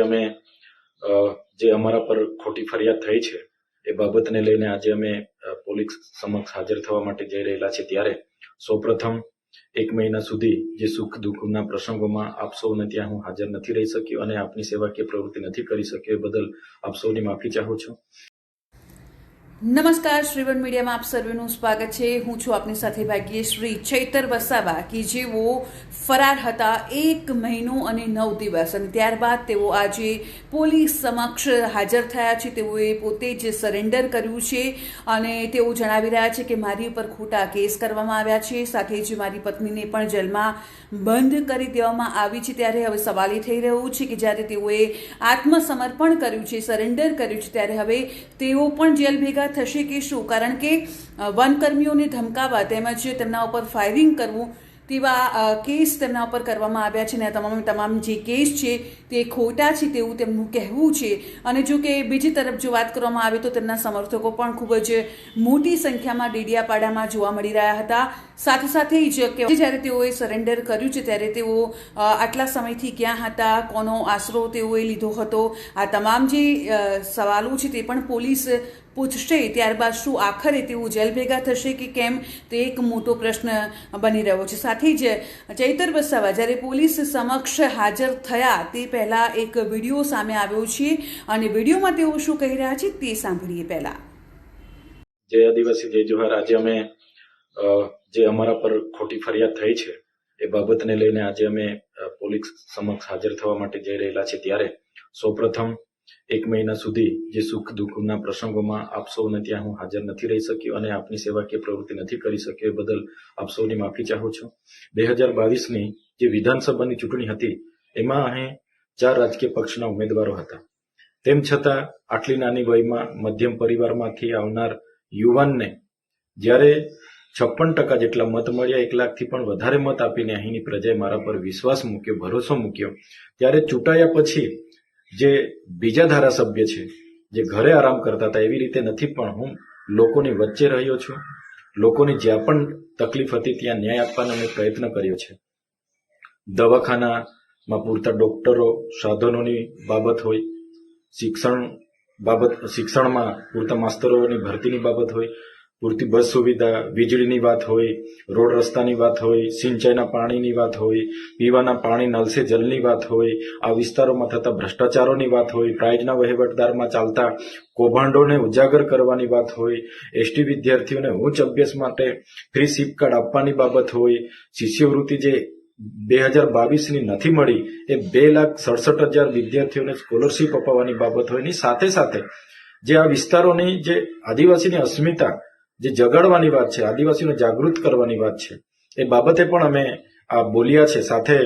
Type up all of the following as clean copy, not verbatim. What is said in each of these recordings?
અમે જે અમારા પર ખોટી ફરિયાદ થઈ છે એ બાબતને લઈને આજે અમે પોલીસ સમક્ષ હાજર થવા માટે જઈ રહેલા છે। ત્યારે સૌપ્રથમ 1 મહિના સુધી જે સુખ દુઃખના પ્રસંગોમાં આપ સૌને ત્યાં હું હાજર નથી રહી શક્યો અને આપની સેવાકીય પ્રવૃત્તિ નથી કરી શક્યો એ બદલ આપ સૌની માફી ચાહું છું। નમસ્કાર, શ્રીવન મીડિયામાં આપ સર્વેનું સ્વાગત છે। હું છું આપની સાથે ભાગ્યશ્રી ચૈતર વસાવા કે જેઓ ફરાર હતા 1 મહિનો અને 9 દિવસ અને ત્યારબાદ તેઓ આજે પોલીસ સમક્ષ હાજર થયા છે। તેઓએ પોતે જ સરેન્ડર કર્યું છે અને તેઓ જણાવી રહ્યા છે કે મારી ઉપર ખોટા કેસ કરવામાં આવ્યા છે, સાથે જ મારી પત્નીને પણ જેલમાં બંધ કરી દેવામાં આવી છે। ત્યારે હવે સવાલ એ થઈ રહ્યો છે કે જ્યારે તેઓએ આત્મસમર્પણ કર્યું છે, સરેન્ડર કર્યું છે, ત્યારે હવે તેઓ પણ જેલ ભેગા થશે કે શું? કારણ કે વનકર્મીઓને ધમકાવવા તેમજ તેમના ઉપર ફાયરિંગ કરવું તેવા કેસ તેમના ઉપર કરવામાં આવ્યા છે અને તમામ જે કેસ છે તે ખોટા છે તેવું તેમનું કહેવું છે। અને જો કે બીજી તરફ જો વાત કરવામાં આવે તો તેમના સમર્થકો પણ ખૂબ જ મોટી સંખ્યામાં ડેડિયાપાડામાં જોવા મળી રહ્યા હતા। સાથે સાથે જ જ્યારે તેઓએ સરેન્ડર કર્યું છે ત્યારે તેઓ આટલા સમયથી ક્યાં હતા, કોનો આશરો તેઓએ લીધો હતો, આ તમામ જે સવાલો છે તે પણ પોલીસ પૂછશે। ત્યારબાદ શું આખરે તેઓ જેલ ભેગા થશે કે કેમ તે એક મોટો પ્રશ્ન બની રહ્યો છે। સાથે જ ચૈતર વસાવા જ્યારે પોલીસ સમક્ષ હાજર થયા તે પહેલા એક વિડીયો સામે આવ્યો છે અને વિડીયોમાં તેઓ શું કહી રહ્યા છે તે સાંભળીએ। પહેલા જય આદિવાસી જય જોહાર। આજે અમે જે અમારા પર ખોટી ફરિયાદ થઈ છે એ બાબતને લઈને આજે અમે પોલીસ સમક્ષ હાજર થવા માટે જઈ રહેલા છે। ત્યારે સૌપ્રથમ 1 મહિના સુધી જે સુખ દુઃખના પ્રસંગોમાં આપ સૌને ત્યાં હું હાજર નથી રહી શક્યો અને આપની સેવાકીય પ્રવૃત્તિ નથી કરી શક્યો એ બદલ આપ સૌની માફી ચાહું છું। 2022ની જે વિધાનસભાની ચૂંટણી હતી એમાં અહીં 4 રાજકીય પક્ષના ઉમેદવારો હતા। તેમ છતાં આટલી નાની વયમાં મધ્યમ પરિવારમાંથી આવનાર યુવાનને જ્યારે 56% જેટલા મત મળ્યા, 1 લાખથી પણ વધારે મત આપીને અહીંની પ્રજાએ મારા પર વિશ્વાસ મૂક્યો, ભરોસો મૂક્યો, ત્યારે ચૂંટાયા પછી જે બીજા ધારાસભ્ય છે જે ઘરે આરામ કરતા હતા એવી રીતે નથી, પણ હું લોકોની વચ્ચે રહ્યો છું। લોકોની જ્યાં પણ તકલીફ હતી ત્યાં ન્યાય આપવાનો મેં પ્રયત્ન કર્યો છે। દવાખાનામાં પૂરતા ડોક્ટરો, સાધનોની બાબત હોય, શિક્ષણમાં પૂરતા માસ્તરોની ભરતીની બાબત હોય, પૂરતી બસ સુવિધા, વીજળીની વાત હોય, રોડ રસ્તાની વાત હોય, સિંચાઈના પાણીની વાત હોય, પીવાના પાણી નલ સે જલની વાત હોય, આ વિસ્તારોમાં થતા ભ્રષ્ટાચારોની વાત હોય, પ્રાઇઝના વહીવટદારમાં ચાલતા કૌભાંડોને ઉજાગર કરવાની વાત હોય, એસટી વિદ્યાર્થીઓને ઉચ્ચ અભ્યાસ માટે ફ્રી સિપ કાર્ડ આપવાની બાબત હોય, શિષ્યવૃત્તિ જે 2022ની નથી મળી એ 2,67,000 વિદ્યાર્થીઓને સ્કોલરશીપ અપાવવાની બાબત હોય, ની સાથે સાથે જે આ વિસ્તારોની જે આદિવાસીની અસ્મિતા જે જગાડવાની વાત છે, આદિવાસીઓને જાગૃત કરવાની વાત છે એ બાબતે પણ અમે આ બોલ્યા છે। સાથે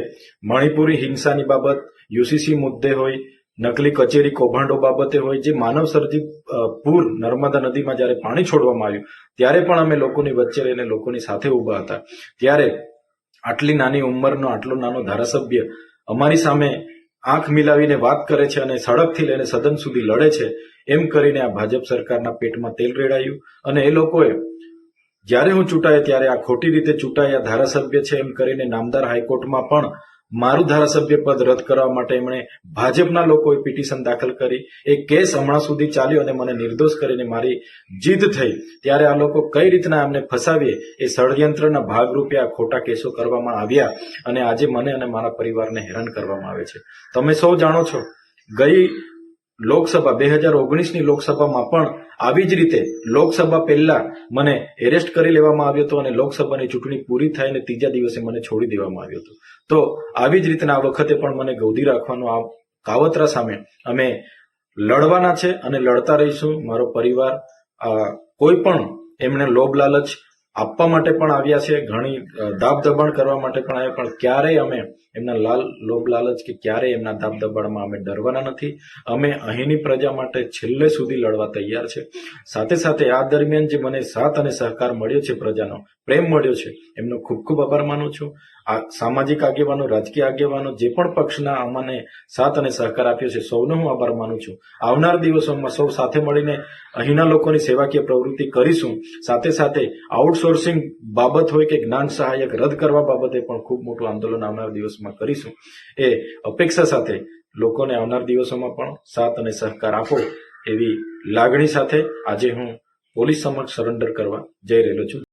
મણિપુરી હિંસાની બાબત, યુસીસી મુદ્દે હોય, નકલી કચેરી કૌભાંડો બાબતે હોય, જે માનવ સર્જિત પૂર નર્મદા નદીમાં જ્યારે પાણી છોડવામાં આવ્યું ત્યારે પણ અમે લોકોની વચ્ચે રહીને લોકોની સાથે ઊભા હતા। ત્યારે આટલી નાની ઉંમરનો આટલો નાનો ધારાસભ્ય અમારી સામે આંખ મિલાવીને વાત કરે છે અને સડકથી લઈને સદન સુધી લડે છે, એમ કરીને આ ભાજપ સરકારના પેટમાં તેલ રેડાયું અને એ લોકોએ જ્યારે હું ચૂંટાયો ત્યારે આ ખોટી રીતે ચૂંટાયા ધારાસભ્ય છે એમ કરીને નામદાર હાઈકોર્ટમાં પણ મારું ધારાસભ્ય પદ રદ કરવા માટે એમણે ભાજપના લોકોએ પિટિશન દાખલ કરી। એ કેસ હમણાં સુધી ચાલ્યો અને મને નિર્દોષ કરીને મારી જીત થઈ। ત્યારે આ લોકો કઈ રીતના અમને ફસાવીએ એ ષડયંત્રના ભાગરૂપે આ ખોટા કેસો કરવામાં આવ્યા અને આજે મને અને મારા પરિવારને હેરાન કરવામાં આવે છે। તમે સૌ જાણો છો, ગઈ લોકસભા 2019ની લોકસભામાં પણ આવી જ રીતે લોકસભા પહેલા મને એરેસ્ટ કરી લેવામાં આવ્યો હતો અને લોકસભાની ચૂંટણી પૂરી થઈને 3જા દિવસે મને છોડી દેવામાં આવ્યો હતો। તો આવી જ રીતના આ વખતે પણ મને ગૌધી રાખવાનો આ કાવતરા સામે અમે લડવાના છે અને લડતા રહીશું। મારો પરિવાર કોઈ પણ એમને લોભ લાલચ આપવા માટે પણ આવ્યા છે, ઘણી દાબ દબાણ કરવા માટે પણ આવ્યા, પણ ક્યારેય અમે એમના લોભ લાલચ કે ક્યારેય એમના દાબ દબાણમાં અમે ડરવાના નથી। અમે અહીંની પ્રજા માટે છેલ્લે સુધી લડવા તૈયાર છે। સાથે સાથે આ દરમિયાન જે મને સાથ અને સહકાર મળ્યો છે, પ્રજાનો પ્રેમ મળ્યો છે, એમનો ખૂબ ખૂબ આભાર માનું છું। આ સામાજિક આગેવાનો, રાજકીય આગેવાનો, જે પણ પક્ષના અમને સાથ અને સહકાર આપ્યો છે, સૌનો હું આભાર માનું છું। આવનાર દિવસોમાં સૌ સાથે મળીને અહીંના લોકોની સેવાકીય પ્રવૃત્તિ કરીશું। સાથે સાથે આઉટસોર્સિંગ બાબત હોય કે જ્ઞાન સહાયક રદ કરવા બાબતે પણ ખૂબ મોટું આંદોલન આવનાર દિવસમાં કરીશું। એ અપેક્ષા સાથે લોકોને આવનાર દિવસોમાં પણ સાથ અને સહકાર આપો એવી લાગણી સાથે આજે હું પોલીસ સમક્ષ સરેન્ડર કરવા જઈ રહેલો છું.